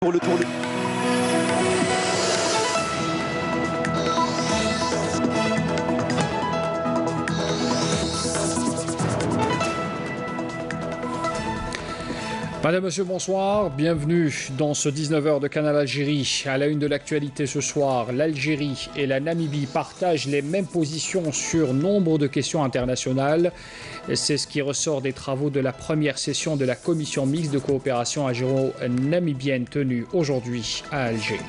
Pour le tour. Madame, Monsieur, bonsoir. Bienvenue dans ce 19h de Canal Algérie. À la une de l'actualité ce soir, l'Algérie et la Namibie partagent les mêmes positions sur nombre de questions internationales. C'est ce qui ressort des travaux de la première session de la commission mixte de coopération algéro-namibienne tenue aujourd'hui à Alger.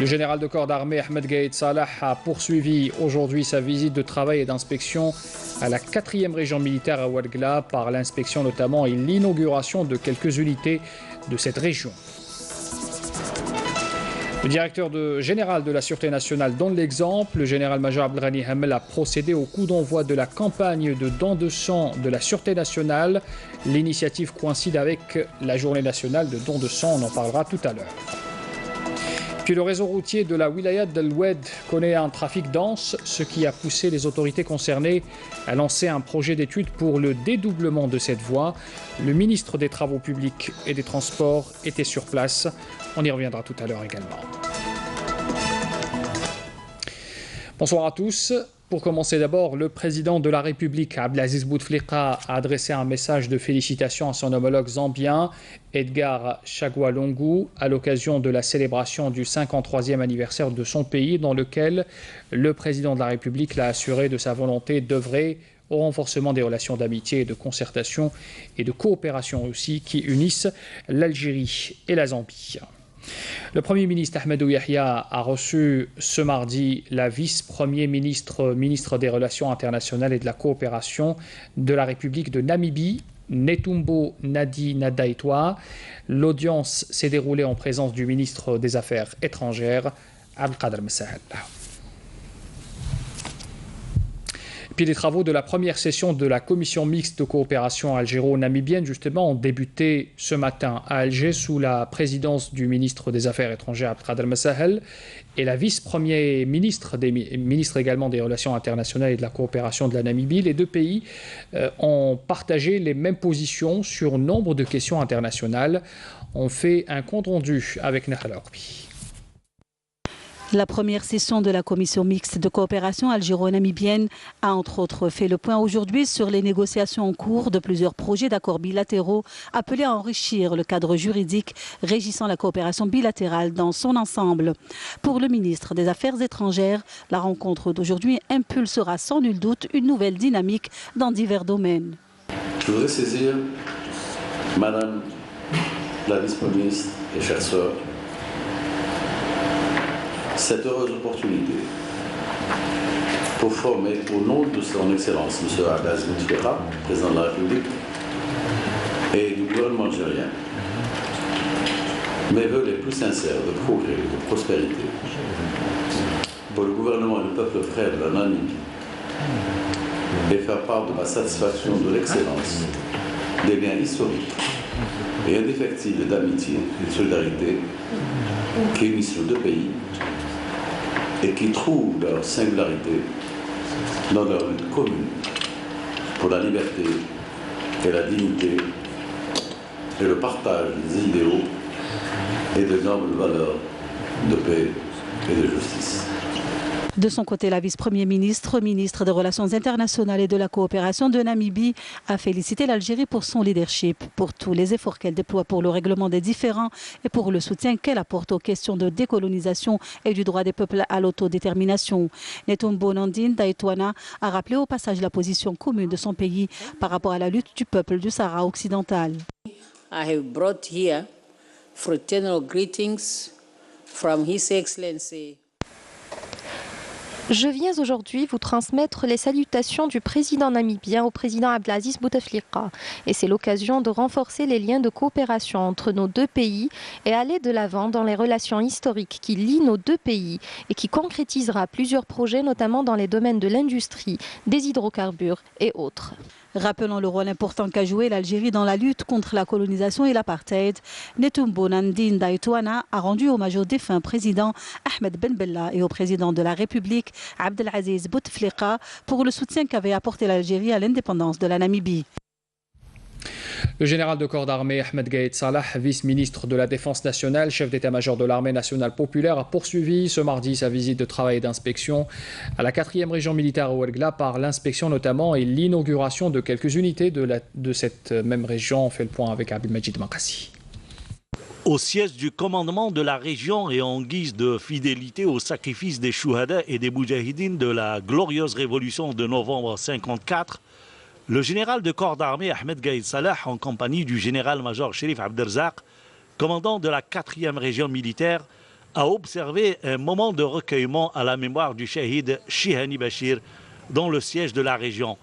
Le général de corps d'armée Ahmed Gaïd Salah a poursuivi aujourd'hui sa visite de travail et d'inspection à la 4e région militaire à Ouargla par l'inspection notamment et l'inauguration de quelques unités de cette région. Le directeur général de la Sûreté nationale donne l'exemple. Le général-major Abdelghani Hamel a procédé au coup d'envoi de la campagne de don de sang de la Sûreté nationale. L'initiative coïncide avec la journée nationale de don de sang, on en parlera tout à l'heure. Puis le réseau routier de la Wilaya d'El-Oued connaît un trafic dense, ce qui a poussé les autorités concernées à lancer un projet d'étude pour le dédoublement de cette voie. Le ministre des Travaux publics et des Transports était sur place. On y reviendra tout à l'heure également. Bonsoir à tous. Pour commencer d'abord, le président de la République, Abdelaziz Bouteflika, a adressé un message de félicitations à son homologue zambien, Edgar Chagwa Lungu, à l'occasion de la célébration du 53e anniversaire de son pays, dans lequel le président de la République l'a assuré de sa volonté d'œuvrer au renforcement des relations d'amitié et de concertation et de coopération aussi qui unissent l'Algérie et la Zambie. Le Premier ministre Ahmedou Yahya a reçu ce mardi la vice-premier ministre des Relations internationales et de la coopération de la République de Namibie, Netumbo Nadi-Ndaitwah. L'audience s'est déroulée en présence du ministre des Affaires étrangères, Abdelkader Messahel. Puis les travaux de la première session de la commission mixte de coopération algéro-namibienne justement ont débuté ce matin à Alger sous la présidence du ministre des Affaires étrangères Abdelkader Messahel et la vice-premier ministre, ministre également des Relations internationales et de la coopération de la Namibie. Les deux pays ont partagé les mêmes positions sur nombre de questions internationales. On fait un compte rendu avec Nahal Orbi. La première session de la commission mixte de coopération algéro-namibienne a entre autres fait le point aujourd'hui sur les négociations en cours de plusieurs projets d'accords bilatéraux appelés à enrichir le cadre juridique régissant la coopération bilatérale dans son ensemble. Pour le ministre des Affaires étrangères, la rencontre d'aujourd'hui impulsera sans nul doute une nouvelle dynamique dans divers domaines. Je voudrais saisir, Madame la vice-première ministre et chères sœurs, cette heureuse opportunité pour former au nom de son Excellence M. Abdelaziz Bouteflika, président de la République, et du gouvernement algérien, mes vœux les plus sincères de progrès et de prospérité pour le gouvernement et le peuple frère de la Namibie et faire part de ma satisfaction de l'excellence des liens historiques et indéfectibles d'amitié et de solidarité qui unissent nos deux pays et qui trouvent leur singularité dans leur lutte commune pour la liberté et la dignité et le partage des idéaux et de nobles valeurs de paix et de justice. De son côté, la vice-premier ministre, ministre des Relations internationales et de la coopération de Namibie, a félicité l'Algérie pour son leadership, pour tous les efforts qu'elle déploie pour le règlement des différends et pour le soutien qu'elle apporte aux questions de décolonisation et du droit des peuples à l'autodétermination. Netumbo Nadi-Ndaitwah a rappelé au passage la position commune de son pays par rapport à la lutte du peuple du Sahara occidental. I have brought here fraternal greetings from His Excellency. Je viens aujourd'hui vous transmettre les salutations du président namibien au président Abdelaziz Bouteflika. Et c'est l'occasion de renforcer les liens de coopération entre nos deux pays et aller de l'avant dans les relations historiques qui lient nos deux pays et qui concrétisera plusieurs projets, notamment dans les domaines de l'industrie, des hydrocarbures et autres. Rappelons le rôle important qu'a joué l'Algérie dans la lutte contre la colonisation et l'apartheid. Netumbo Nadi-Ndaitwah a rendu hommage au défunt président Ahmed Ben Bella et au président de la République Abdelaziz Bouteflika pour le soutien qu'avait apporté l'Algérie à l'indépendance de la Namibie. Le général de corps d'armée Ahmed Gaïd Salah, vice-ministre de la Défense nationale, chef d'état-major de l'armée nationale populaire, a poursuivi ce mardi sa visite de travail et d'inspection à la 4e région militaire à Ouargla par l'inspection notamment et l'inauguration de quelques unités de cette même région. On fait le point avec Abdelmajid Makassi. Au siège du commandement de la région et en guise de fidélité au sacrifice des Chouhada et des Moudjahidines de la glorieuse révolution de novembre 1954, le général de corps d'armée Ahmed Gaïd Salah, en compagnie du général-major Chérif Abderzak, commandant de la 4e région militaire, a observé un moment de recueillement à la mémoire du shahid Chihani Bachir, dont le siège de la région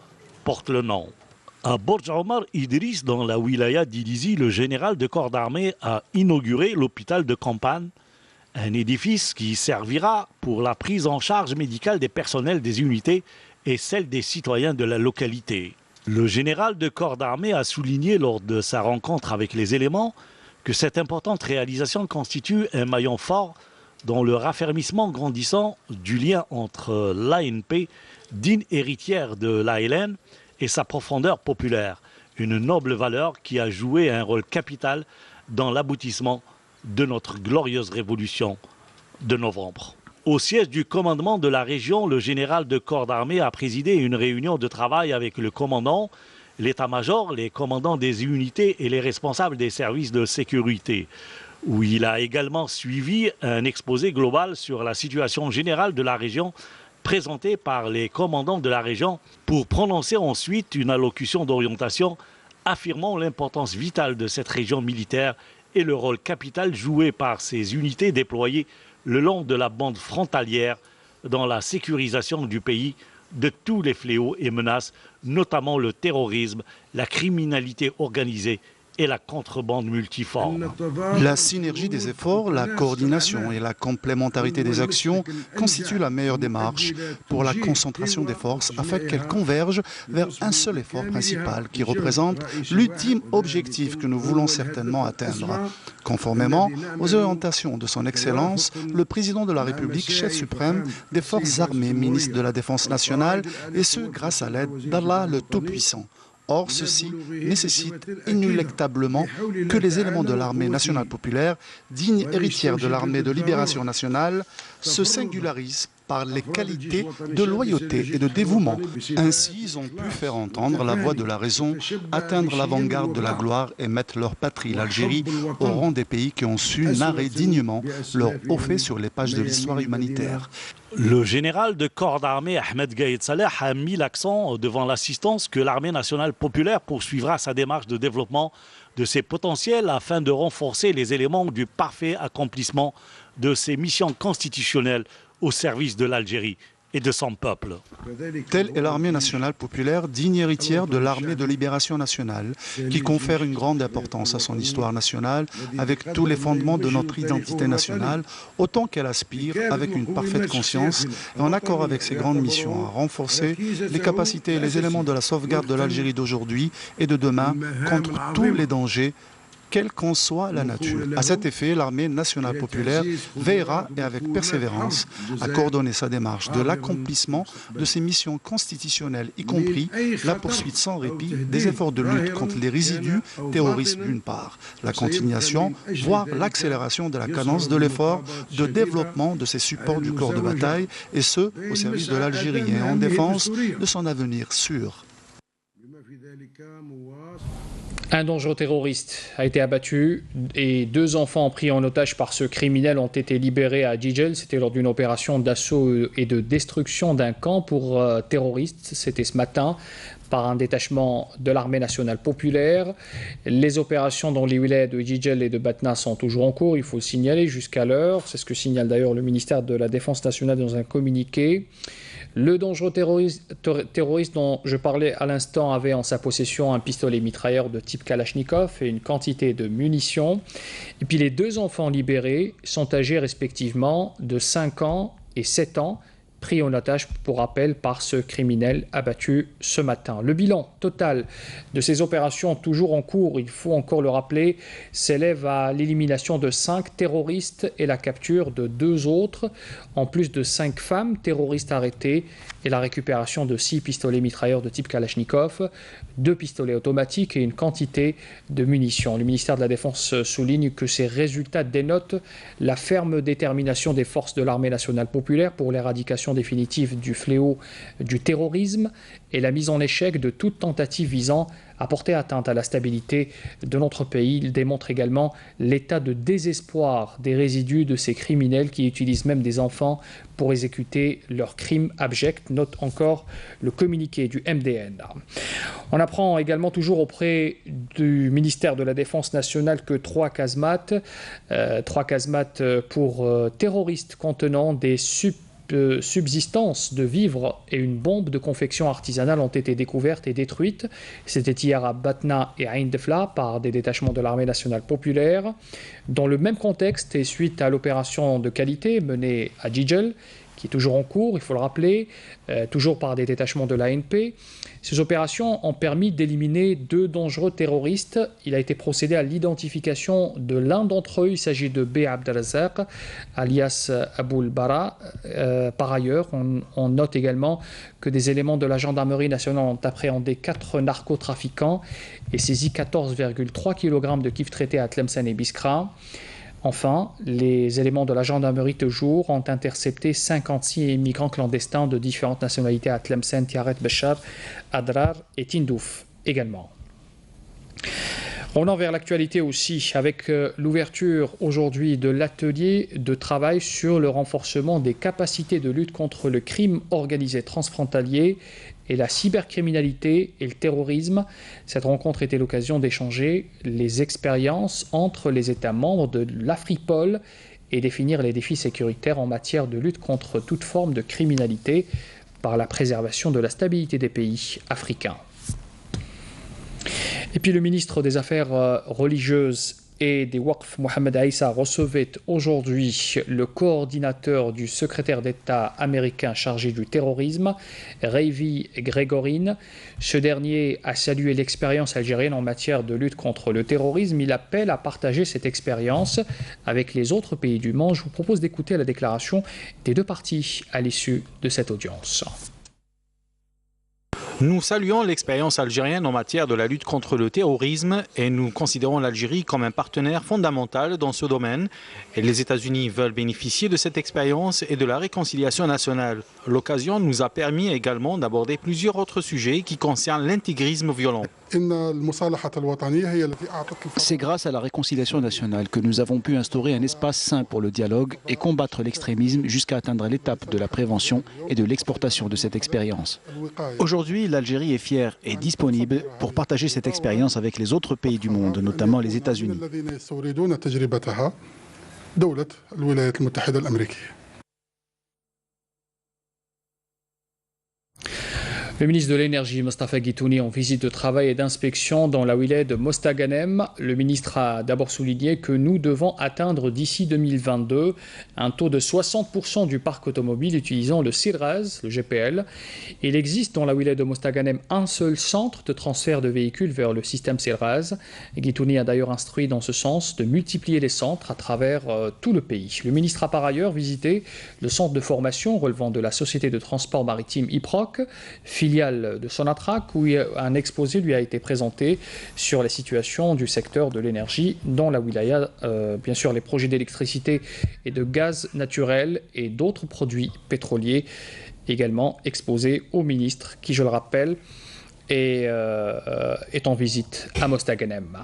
porte le nom. À Borj Omar Idriss, dans la wilaya d'Ilizi, le général de corps d'armée a inauguré l'hôpital de campagne, un édifice qui servira pour la prise en charge médicale des personnels des unités et celle des citoyens de la localité. Le général de corps d'armée a souligné lors de sa rencontre avec les éléments que cette importante réalisation constitue un maillon fort dans le raffermissement grandissant du lien entre l'ANP, digne héritière de l'ALN, et sa profondeur populaire, une noble valeur qui a joué un rôle capital dans l'aboutissement de notre glorieuse révolution de novembre. Au siège du commandement de la région, le général de corps d'armée a présidé une réunion de travail avec le commandant, l'état-major, les commandants des unités et les responsables des services de sécurité, où il a également suivi un exposé global sur la situation générale de la région présenté par les commandants de la région pour prononcer ensuite une allocution d'orientation affirmant l'importance vitale de cette région militaire et le rôle capital joué par ces unités déployées le long de la bande frontalière dans la sécurisation du pays de tous les fléaux et menaces, notamment le terrorisme, la criminalité organisée et la contrebande multiforme. La synergie des efforts, la coordination et la complémentarité des actions constituent la meilleure démarche pour la concentration des forces afin qu'elles convergent vers un seul effort principal qui représente l'ultime objectif que nous voulons certainement atteindre. Conformément aux orientations de son Excellence, le président de la République, chef suprême des forces armées, ministre de la Défense nationale, et ce grâce à l'aide d'Allah le Tout-Puissant. Or, ceci nécessite inéluctablement que les éléments de l'armée nationale populaire, digne héritière de l'armée de libération nationale, se singularisent par les qualités de loyauté et de dévouement. Ainsi, ils ont pu faire entendre la voix de la raison, atteindre l'avant-garde de la gloire et mettre leur patrie, l'Algérie, au rang des pays qui ont su narrer dignement leur haut fait sur les pages de l'histoire humanitaire. Le général de corps d'armée Ahmed Gaïd Salah a mis l'accent devant l'assistance que l'armée nationale populaire poursuivra sa démarche de développement de ses potentiels afin de renforcer les éléments du parfait accomplissement de ses missions constitutionnelles au service de l'Algérie et de son peuple. Telle est l'armée nationale populaire, digne héritière de l'armée de libération nationale, qui confère une grande importance à son histoire nationale avec tous les fondements de notre identité nationale, autant qu'elle aspire, avec une parfaite conscience et en accord avec ses grandes missions, à renforcer les capacités et les éléments de la sauvegarde de l'Algérie d'aujourd'hui et de demain contre tous les dangers, quelle qu'en soit la nature. À cet effet, l'armée nationale populaire veillera et avec persévérance à coordonner sa démarche de l'accomplissement de ses missions constitutionnelles, y compris la poursuite sans répit des efforts de lutte contre les résidus terroristes d'une part, la continuation, voire l'accélération de la cadence de l'effort de développement de ses supports du corps de bataille, et ce, au service de l'Algérie et en défense de son avenir sûr. Un dangereux terroriste a été abattu et 2 enfants pris en otage par ce criminel ont été libérés à Djidjel. C'était lors d'une opération d'assaut et de destruction d'un camp pour terroristes. C'était ce matin par un détachement de l'armée nationale populaire. Les opérations dans les wilayas de Djidjel et de Batna sont toujours en cours, il faut le signaler jusqu'à l'heure. C'est ce que signale d'ailleurs le ministère de la Défense nationale dans un communiqué. Le dangereux terroriste dont je parlais à l'instant avait en sa possession un pistolet mitrailleur de type Kalachnikov et une quantité de munitions. Et puis les 2 enfants libérés sont âgés respectivement de 5 ans et 7 ans pris en otage pour rappel par ce criminel abattu ce matin. Le bilan total de ces opérations toujours en cours, il faut encore le rappeler, s'élève à l'élimination de 5 terroristes et la capture de 2 autres, en plus de 5 femmes terroristes arrêtées et la récupération de 6 pistolets mitrailleurs de type Kalachnikov, 2 pistolets automatiques et une quantité de munitions. Le ministère de la Défense souligne que ces résultats dénotent la ferme détermination des forces de l'armée nationale populaire pour l'éradication définitive du fléau du terrorisme et la mise en échec de toute tentative visant à porter atteinte à la stabilité de notre pays. Il démontre également l'état de désespoir des résidus de ces criminels qui utilisent même des enfants pour exécuter leurs crimes abjects, note encore le communiqué du MDN. On apprend également toujours auprès du ministère de la Défense nationale que 3 casemates pour terroristes contenant des subsistance de vivres et une bombe de confection artisanale ont été découvertes et détruites. C'était hier à Batna et à Ain Defla par des détachements de l'armée nationale populaire. Dans le même contexte et suite à l'opération de qualité menée à Jijel, qui est toujours en cours, il faut le rappeler, toujours par des détachements de l'ANP. Ces opérations ont permis d'éliminer 2 dangereux terroristes. Il a été procédé à l'identification de l'un d'entre eux. Il s'agit de B. Abdelrazak, alias Aboul Bara. Par ailleurs, on note également que des éléments de la gendarmerie nationale ont appréhendé 4 narcotrafiquants et saisi 14,3 kg de kif traités à Tlemcen et Biskra. Enfin, les éléments de la gendarmerie toujours ont intercepté 56 migrants clandestins de différentes nationalités à Tlemcen, Tiaret, Béchar, Adrar et Tindouf également. On en vers l'actualité aussi avec l'ouverture aujourd'hui de l'atelier de travail sur le renforcement des capacités de lutte contre le crime organisé transfrontalier et la cybercriminalité et le terrorisme. Cette rencontre était l'occasion d'échanger les expériences entre les États membres de l'Afripol et définir les défis sécuritaires en matière de lutte contre toute forme de criminalité par la préservation de la stabilité des pays africains. Et puis le ministre des Affaires religieuses et des Waqf, Mohamed Aïssa, recevait aujourd'hui le coordinateur du secrétaire d'État américain chargé du terrorisme, Ravi Gregorin. Ce dernier a salué l'expérience algérienne en matière de lutte contre le terrorisme. Il appelle à partager cette expérience avec les autres pays du monde. Je vous propose d'écouter la déclaration des 2 parties à l'issue de cette audience. Nous saluons l'expérience algérienne en matière de la lutte contre le terrorisme et nous considérons l'Algérie comme un partenaire fondamental dans ce domaine. Et les États-Unis veulent bénéficier de cette expérience et de la réconciliation nationale. L'occasion nous a permis également d'aborder plusieurs autres sujets qui concernent l'intégrisme violent. C'est grâce à la réconciliation nationale que nous avons pu instaurer un espace sain pour le dialogue et combattre l'extrémisme jusqu'à atteindre l'étape de la prévention et de l'exportation de cette expérience. Aujourd'hui, l'Algérie est fière et disponible pour partager cette expérience avec les autres pays du monde, notamment les États-Unis. Le ministre de l'Énergie, Mostafa Guitouni, en visite de travail et d'inspection dans la wilaya de Mostaganem. Le ministre a d'abord souligné que nous devons atteindre d'ici 2022 un taux de 60% du parc automobile utilisant le SIRAZ, le GPL. Il existe dans la wilaya de Mostaganem un seul centre de transfert de véhicules vers le système SIRAZ. Guitouni a d'ailleurs instruit dans ce sens de multiplier les centres à travers tout le pays. Le ministre a par ailleurs visité le centre de formation relevant de la société de transport maritime IPROC, filiale de Sonatrach, où un exposé lui a été présenté sur la situation du secteur de l'énergie dans la wilaya. Bien sûr, les projets d'électricité et de gaz naturel et d'autres produits pétroliers également exposés au ministre qui, je le rappelle, est en visite à Mostaganem.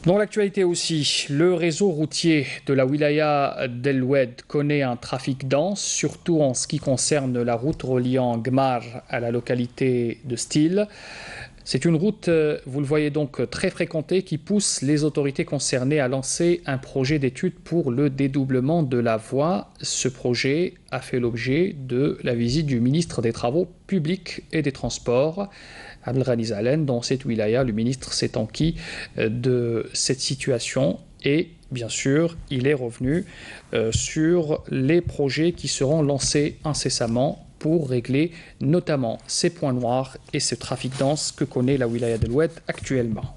Dans l'actualité aussi, le réseau routier de la wilaya d'El Oued connaît un trafic dense, surtout en ce qui concerne la route reliant Gmar à la localité de Stil. C'est une route, vous le voyez donc, très fréquentée qui pousse les autorités concernées à lancer un projet d'étude pour le dédoublement de la voie. Ce projet a fait l'objet de la visite du ministre des Travaux publics et des Transports, Abdelghani Zalen. Dans cette wilaya, le ministre s'est enquis de cette situation Et bien sûr, il est revenu sur les projets qui seront lancés incessamment pour régler notamment ces points noirs et ce trafic dense que connaît la wilaya de l'Oued actuellement.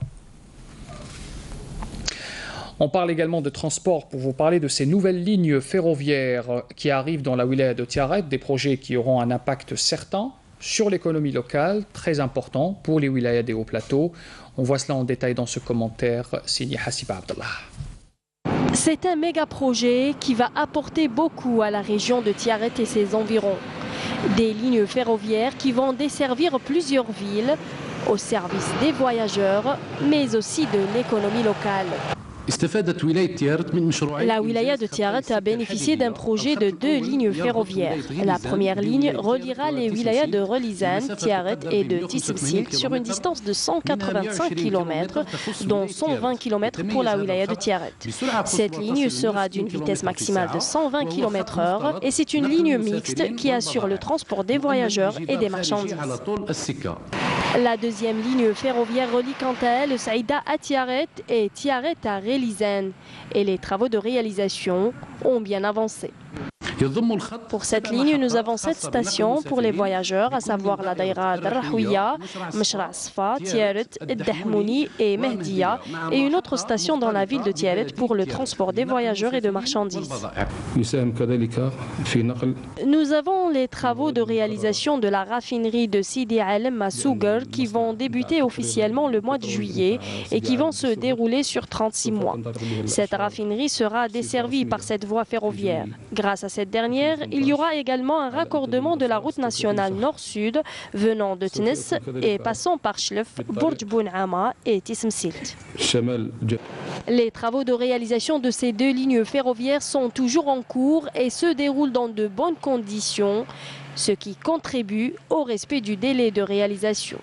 On parle également de transport pour vous parler de ces nouvelles lignes ferroviaires qui arrivent dans la wilaya de Tiaret, des projets qui auront un impact certain sur l'économie locale, très important pour les wilayas des hauts plateaux. On voit cela en détail dans ce commentaire signé Hassiba Abdallah. C'est un méga projet qui va apporter beaucoup à la région de Tiaret et ses environs. Des lignes ferroviaires qui vont desservir plusieurs villes au service des voyageurs, mais aussi de l'économie locale. La wilaya de Tiaret a bénéficié d'un projet de 2 lignes ferroviaires. La première ligne reliera les wilayas de Relizan, Tiaret et de Tissemsilt sur une distance de 185 km, dont 120 km pour la wilaya de Tiaret. Cette ligne sera d'une vitesse maximale de 120 km/h et c'est une ligne mixte qui assure le transport des voyageurs et des marchandises. La deuxième ligne ferroviaire relie quant à elle Saïda à Tiaret et Tiaret à Relizan. Et les travaux de réalisation ont bien avancé. Pour cette ligne, nous avons 7 stations pour les voyageurs, à savoir la Daïra Darrahouia, Meshra Asfa, Tiaret, Dahmouni et Mehdiya, et une autre station dans la ville de Tiaret pour le transport des voyageurs et de marchandises. Nous avons les travaux de réalisation de la raffinerie de Sidi Alem à Sougar qui vont débuter officiellement le mois de juillet et qui vont se dérouler sur 36 mois. Cette raffinerie sera desservie par cette voie ferroviaire. Grâce à cette dernière, il y aura également un raccordement de la route nationale nord-sud venant de Tnis et passant par Chlef, Bourj Bounama et Tissemsilt. Les travaux de réalisation de ces 2 lignes ferroviaires sont toujours en cours et se déroulent dans de bonnes conditions, ce qui contribue au respect du délai de réalisation.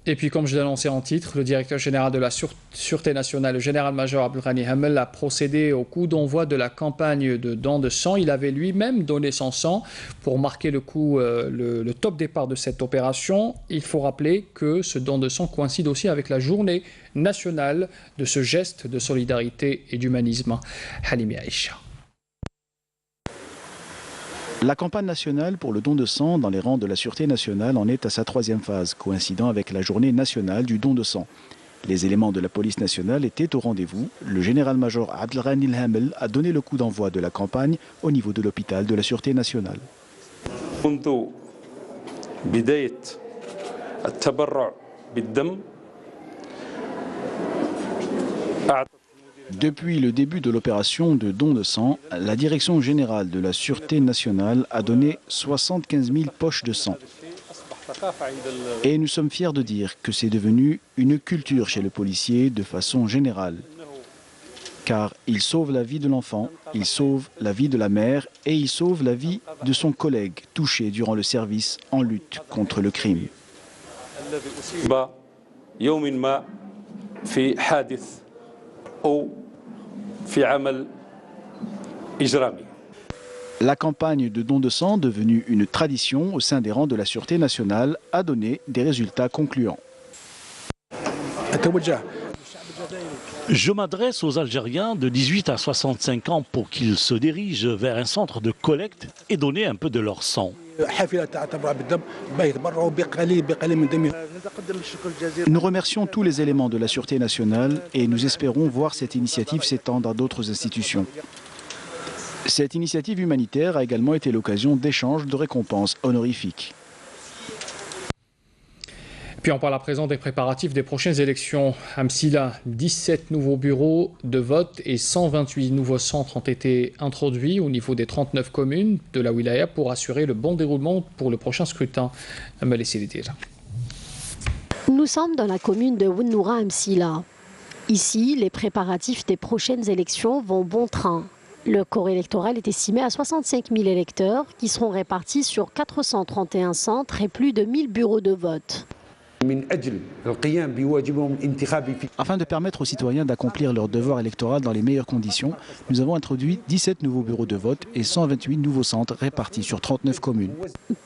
Et puis, comme je l'ai annoncé en titre, le directeur général de la Sûreté nationale, le général-major Abdelghani Hamel, a procédé au coup d'envoi de la campagne de don de sang. Il avait lui-même donné son sang pour marquer le top départ de cette opération. Il faut rappeler que ce don de sang coïncide aussi avec la journée nationale de ce geste de solidarité et d'humanisme. Halimi Aïcha. La campagne nationale pour le don de sang dans les rangs de la Sûreté nationale en est à sa 3e phase, coïncidant avec la journée nationale du don de sang. Les éléments de la police nationale étaient au rendez-vous. Le général-major Abdelghani Hamel a donné le coup d'envoi de la campagne au niveau de l'hôpital de la Sûreté nationale. Depuis le début de l'opération de don de sang, la Direction générale de la Sûreté nationale a donné 75 000 poches de sang. Et nous sommes fiers de dire que c'est devenu une culture chez le policier de façon générale. Car il sauve la vie de l'enfant, il sauve la vie de la mère et il sauve la vie de son collègue touché durant le service en lutte contre le crime. La campagne de don de sang, devenue une tradition au sein des rangs de la Sûreté nationale, a donné des résultats concluants. Je m'adresse aux Algériens de 18 à 65 ans pour qu'ils se dirigent vers un centre de collecte et donner un peu de leur sang. Nous remercions tous les éléments de la Sûreté nationale et nous espérons voir cette initiative s'étendre à d'autres institutions. Cette initiative humanitaire a également été l'occasion d'échanges de récompenses honorifiques. Puis on parle à présent des préparatifs des prochaines élections. À Msila, 17 nouveaux bureaux de vote et 128 nouveaux centres ont été introduits au niveau des 39 communes de la wilaya pour assurer le bon déroulement pour le prochain scrutin. Nous sommes dans la commune de Wennoura à Msila. Ici, les préparatifs des prochaines élections vont bon train. Le corps électoral est estimé à 65 000 électeurs qui seront répartis sur 431 centres et plus de 1000 bureaux de vote. Afin de permettre aux citoyens d'accomplir leur devoir électoral dans les meilleures conditions, nous avons introduit 17 nouveaux bureaux de vote et 128 nouveaux centres répartis sur 39 communes.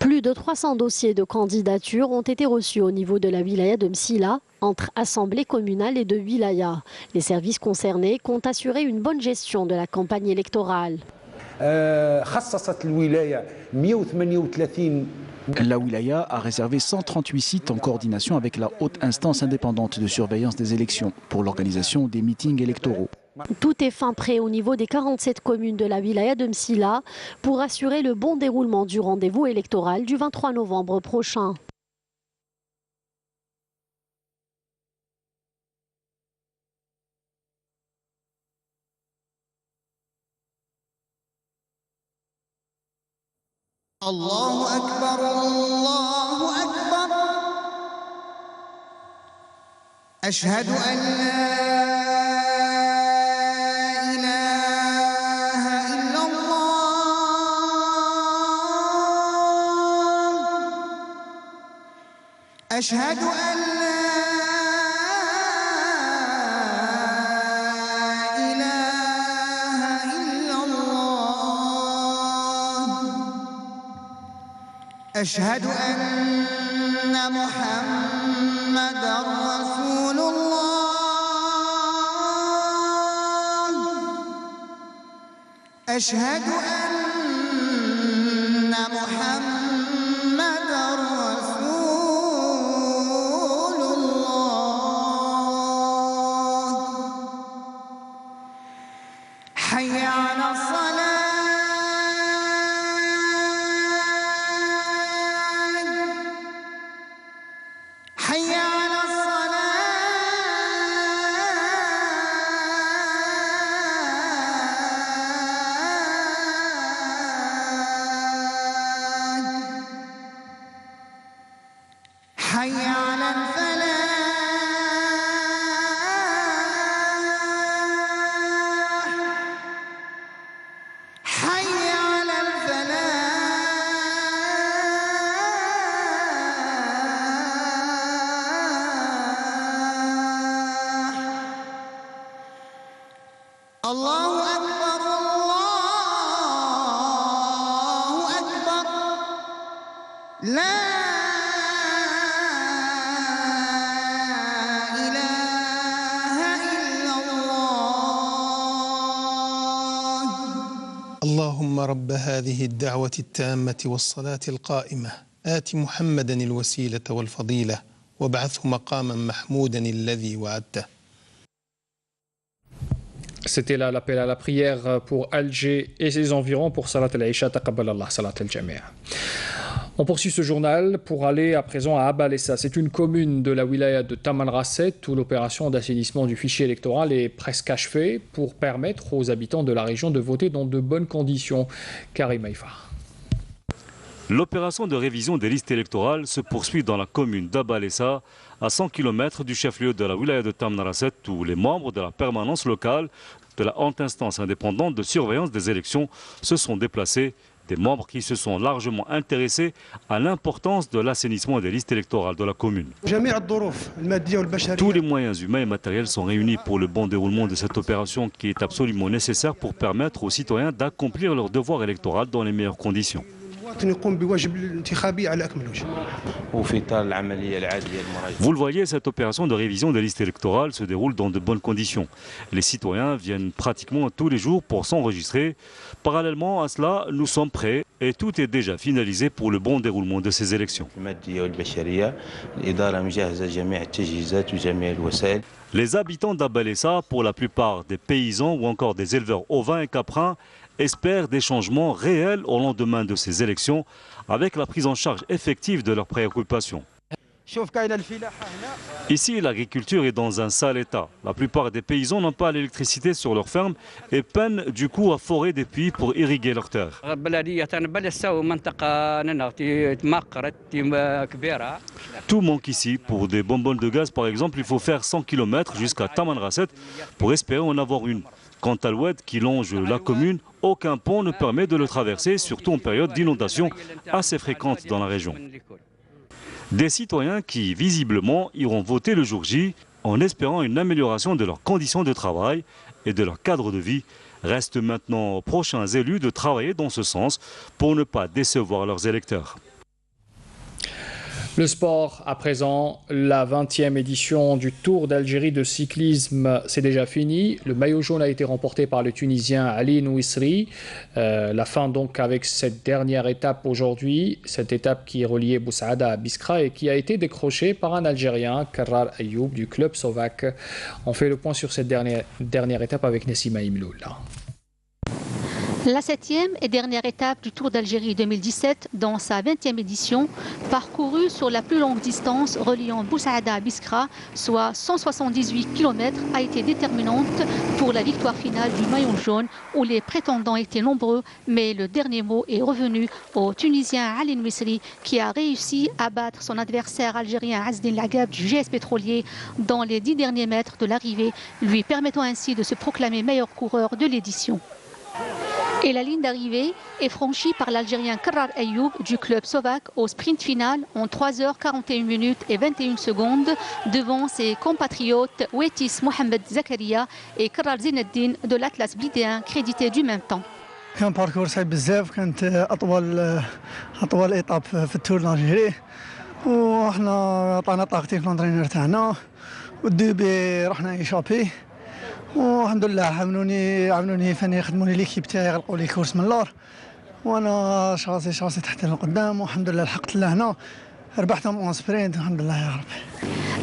Plus de 300 dossiers de candidature ont été reçus au niveau de la wilaya de Msila, entre assemblées communales et de wilaya. Les services concernés comptent assurer une bonne gestion de la campagne électorale. La wilaya a réservé 138 sites en coordination avec la haute instance indépendante de surveillance des élections pour l'organisation des meetings électoraux. Tout est fin prêt au niveau des 47 communes de la wilaya de Msila pour assurer le bon déroulement du rendez-vous électoral du 23 novembre prochain. الله أكبر الله أكبر أشهد أن لا إله إلا الله أشهد أن لا إله إلا الله أشهد أن محمدًا رسول الله أشهد أن محمدًا رسول الله حي على الصلاة حي على الصلاة حي على الفلاح حي على الفلاح الله أكبر الله أكبر لا إله إلا الله اللهم رب هذه الدعوة التامة والصلاة القائمة آت محمدا الوسيلة والفضيلة وابعثه مقاما محمودا الذي وعدته. C'était là l'appel à la prière pour Alger et ses environs pour Salat al-Isha, taqabbal Allah Salat al-Jami'. On poursuit ce journal pour aller à présent à Abalessa. C'est une commune de la wilaya de Tamanrasset où l'opération d'assainissement du fichier électoral est presque achevée pour permettre aux habitants de la région de voter dans de bonnes conditions. Karim Haïfar. L'opération de révision des listes électorales se poursuit dans la commune d'Abalessa, à 100 km du chef-lieu de la wilaya de Tamanrasset, où les membres de la permanence locale de la haute instance indépendante de surveillance des élections se sont déplacés. Des membres qui se sont largement intéressés à l'importance de l'assainissement des listes électorales de la commune. Tous les moyens humains et matériels sont réunis pour le bon déroulement de cette opération qui est absolument nécessaire pour permettre aux citoyens d'accomplir leur devoir électoral dans les meilleures conditions. Vous le voyez, cette opération de révision des listes électorales se déroule dans de bonnes conditions. Les citoyens viennent pratiquement tous les jours pour s'enregistrer. Parallèlement à cela, nous sommes prêts et tout est déjà finalisé pour le bon déroulement de ces élections. Les habitants d'Abalessa, pour la plupart des paysans ou encore des éleveurs ovins et caprins, espèrent des changements réels au lendemain de ces élections avec la prise en charge effective de leurs préoccupations. Ici, l'agriculture est dans un sale état. La plupart des paysans n'ont pas l'électricité sur leurs fermes et peinent du coup à forer des puits pour irriguer leurs terres. Tout manque ici. Pour des bonbonnes de gaz, par exemple, il faut faire 100 km jusqu'à Tamanrasset pour espérer en avoir une. Quant à l'oued qui longe la commune, aucun pont ne permet de le traverser, surtout en période d'inondation assez fréquente dans la région. Des citoyens qui, visiblement, iront voter le jour J en espérant une amélioration de leurs conditions de travail et de leur cadre de vie. Reste maintenant aux prochains élus de travailler dans ce sens pour ne pas décevoir leurs électeurs. Le sport, à présent, la 20e édition du Tour d'Algérie de cyclisme, c'est déjà fini. Le maillot jaune a été remporté par le Tunisien Ali Nouissri. La fin donc avec cette dernière étape aujourd'hui, cette étape qui reliait Boussaada à Biskra et qui a été décrochée par un Algérien, Karrar Ayoub, du club Sovac. On fait le point sur cette dernière étape avec Nessima Imloul. La 7e et dernière étape du Tour d'Algérie 2017, dans sa 20e édition, parcourue sur la plus longue distance reliant Boussaada à Biskra, soit 178 km, a été déterminante pour la victoire finale du maillot jaune, où les prétendants étaient nombreux, mais le dernier mot est revenu au Tunisien Ali Nouissri, qui a réussi à battre son adversaire algérien Azdin Lagab du GS Pétrolier dans les 10 derniers mètres de l'arrivée, lui permettant ainsi de se proclamer meilleur coureur de l'édition. Et la ligne d'arrivée est franchie par l'Algérien Karrar Ayoub du club Sovac au sprint final en 3h41 minutes et 21 secondes devant ses compatriotes Wetis Mohamed Zakaria et Karrar Zineddin de l'Atlas Blidéen crédité du même temps. كان باركور صعيب بزاف كانت اطول ايطاب في التور الالجيري وحنا عطانا طاقتي في لونترينور تاعنا والدوبي رحنا ايشابي والحمد لله عاونوني فاني خدموني ليكيب تاعي غلقوا لي كورس من اللور وانا شاصي تحت القدام والحمد لله لحقت لهنا ربحتهم اون سبرينت الحمد لله يا رب.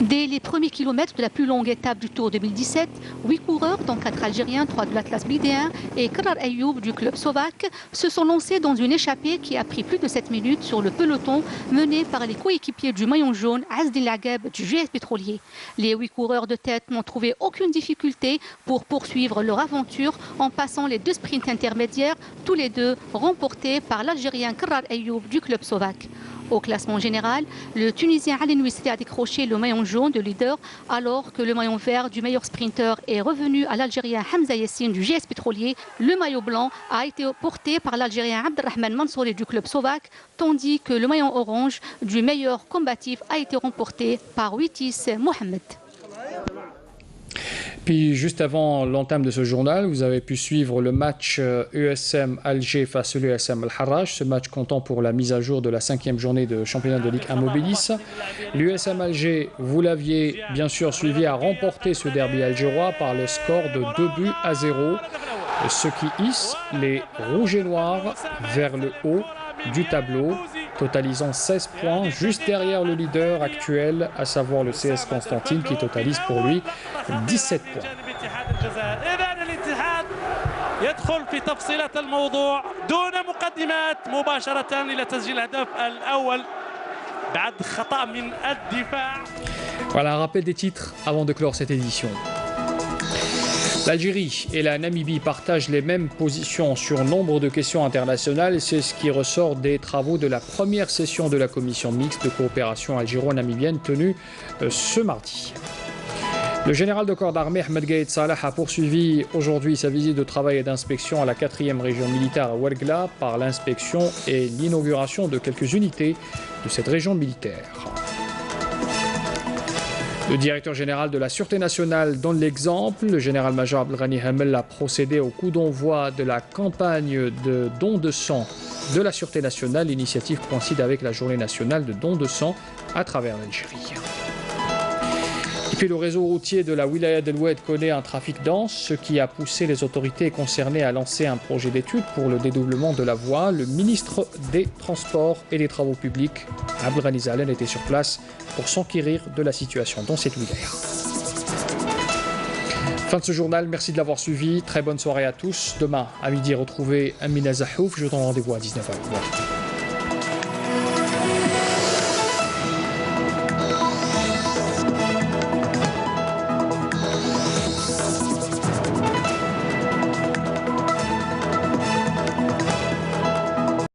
Dès les premiers kilomètres de la plus longue étape du Tour 2017, 8 coureurs, dont 4 Algériens, 3 de l'Atlas Blidéen et Karrar Ayoub du club Sovac, se sont lancés dans une échappée qui a pris plus de 7 minutes sur le peloton mené par les coéquipiers du maillot jaune Azdin Lagab du GS Pétrolier. Les 8 coureurs de tête n'ont trouvé aucune difficulté pour poursuivre leur aventure en passant les 2 sprints intermédiaires, tous les deux remportés par l'Algérien Karrar Ayoub du club Sovac. Au classement général, le Tunisien Ali Nouissri a décroché le maillot jaune de leader alors que le maillot vert du meilleur sprinter est revenu à l'Algérien Hamza Yassine du GS Pétrolier. Le maillot blanc a été porté par l'Algérien Abdelrahman Mansouri du club Sovac, tandis que le maillot orange du meilleur combatif a été remporté par Wetis Mohamed. Puis juste avant l'entame de ce journal, vous avez pu suivre le match USM Alger face à l'USM Al-Harrach, ce match comptant pour la mise à jour de la 5e journée de championnat de Ligue 1 Mobilis. L'USM Alger, vous l'aviez bien sûr suivi, a remporté ce derby algérois par le score de 2-0, ce qui hisse les rouges et noirs vers le haut du tableau, totalisant 16 points, juste derrière le leader actuel, à savoir le CS Constantine, qui totalise pour lui 17 points. يدخل في تفصيلات الموضوع دون مقدمات مباشرة إلى تسجيل الهدف الأول بعد خطأ من الدفاع. Voilà un rappel des titres avant de clore cette édition. L'Algérie et la Namibie partagent les mêmes positions sur nombre de questions internationales. C'est ce qui ressort des travaux de la première session de la commission mixte de coopération algéro-namibienne tenue ce mardi. Le général de corps d'armée Ahmed Gaïd Salah a poursuivi aujourd'hui sa visite de travail et d'inspection à la 4e région militaire à Ouargla par l'inspection et l'inauguration de quelques unités de cette région militaire. Le directeur général de la Sûreté nationale donne l'exemple. Le général-major Abdelghani Hamel a procédé au coup d'envoi de la campagne de don de sang de la Sûreté nationale. L'initiative coïncide avec la journée nationale de don de sang à travers l'Algérie. Et puis le réseau routier de la Wilaya d'El Oued connaît un trafic dense, ce qui a poussé les autorités concernées à lancer un projet d'étude pour le dédoublement de la voie. Le ministre des Transports et des Travaux publics, Abdelghani Zalen, était sur place pour s'enquérir de la situation dans cette wilaya. Fin de ce journal, merci de l'avoir suivi. Très bonne soirée à tous. Demain à midi, retrouvez Amina Zahouf. Je vous donne rendez-vous à 19h.